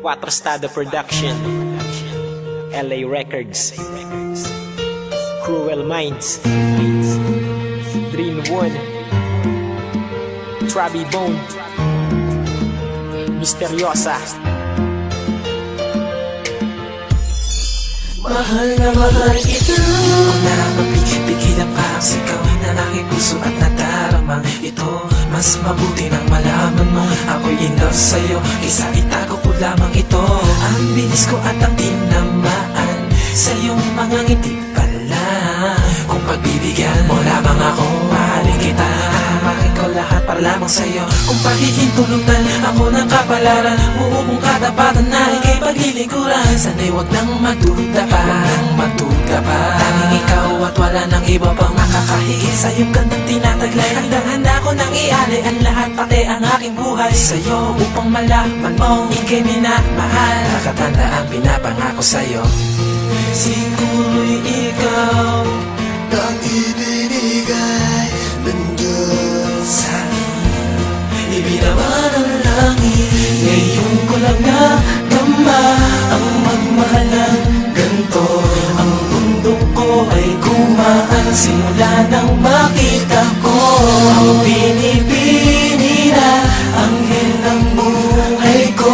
Quattrostado Production, LA Records, Cruel Minds, Dream One, Trabi Bone, Misteryosa. Mahal na mahal kita. Kung na mapigilan pa ang sigaw na aking puso at nadaramang ito, mas mabuti nang malaman mo ako'y in love sa'yo kaysa itago ko lamang ito. Ang bilis ko at ang tinamaan sa iyong mga ngiti pala. Kung pagbibigyan mo lamang ako, mahalin kita. Hahamakin ko lahat para lamang sa'yo. Kung pakikintulutan ako ng kapalaran, buong katapatan na ikay paglilingkuran. Sana'y wag nang maduda pa, tanging ikaw at wala nang iba pang makakahigit sa iyong gandang tinataglay. Handang-handa ko nang ialay ang lahat, pati ang aking buhay sa'yo, upang malaman mong ikay minamahal. Nakatanda ang pinapangako sa'yo. Siguro'y ikaw ang ibinigay ng Diyos sa'kin. Ibinaman ang langit, ngayon ko lang nadama ang magmahal ng ganito. Ang mundo ko ay gumaan simula nang makita ko ang binibini na anghel ng buhay ko.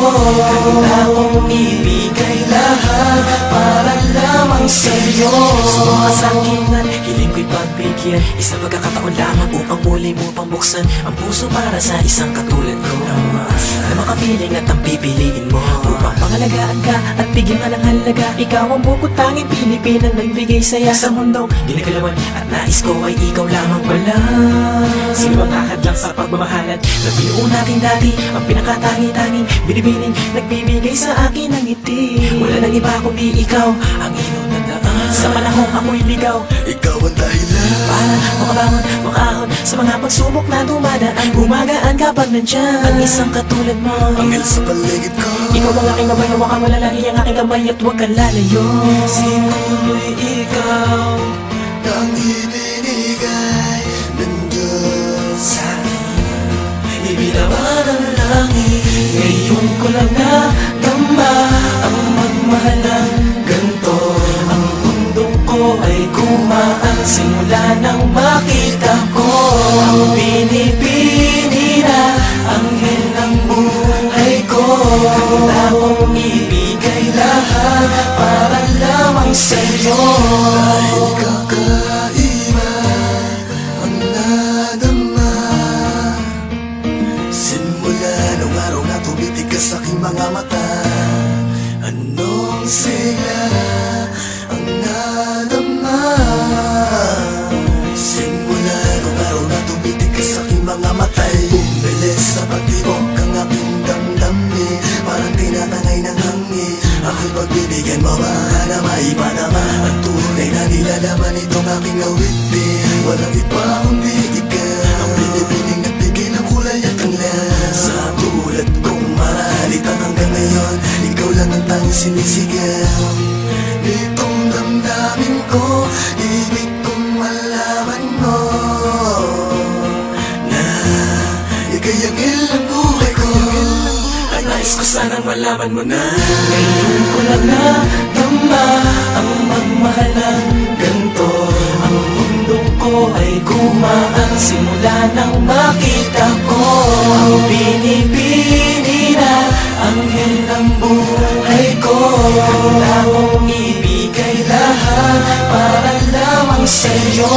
Handa kong ibigay lahat para lamang sa'yo. Sa mga sakinan, hiling ko'y pagbigyan, isang pagkakataon lamang upang muli mo pang buksan ang puso para sa isang katulad ko, na makapiling at ang pipiliin mo upang pangalagaan ka at bigyan ka ng halaga. Ikaw ang bukod tanging Pilipinan nagbigay saya sa mundong ginagalawan, at nais ko ay ikaw lamang pala. Sino bang hahadlang sa pagmamahalan na binuo natin dati, ang pinakatangi-tanging binibining nagbibigay sa akin ng ngiti. Wala nang iba kundi ikaw ang inunadaan sa panahong ako'y ligaw. Ikaw ang dahilan Para makabangon, makahon sa mga pagsubok na dumadaan. Gumagaan kapag nandyan ang isang katulad mo, anghel sa paligid ko. ikaw ang aking gabay, huwag kang malalagi ang aking gabay at huwag kang lalayo. Siguro'y ikaw Ang ibinigay ng Diyos sa'kin. ibinaman ang langit, ngayon ko lang nadama ang magmahal ng ganito. Ang mundo ko ay gumaan simula nang makita ko ang binibini na anghel ng buhay ko. Handa kong ibigay lahat para lamang sa'yo. Dahil kakaiba ang nadama simula nung araw na tumitigas aking mga mata. Anong sigla ang nadama simula nung araw na tumitigas aking mga matay. Bumilis sa pagtibok ang aking damdamin, parang tinatangay ng hangin. Ako'y pagbibigyan mo ba na maipadama ang tunay na nilalaman itong aking awitin. Walang iba kundi ikaw ang binibining nagbigay ng kulay at tanglan. Sa tulad kong maralitan hanggang ngayon, ikaw lang ang tanging sinisigaw. Nitong damdamin ko, ibig kong malaman mo na ika'y anghel ng buhay ko. Ay nais ko sanang malaman mo na ngayon ko lang nadama ang magmahal ng ganito. Ang mundo ko ay gumaan simula nang makita ko ang binibini na anghel ng buhay ko. Handa kong ibigay lahat para lamang sa'yo.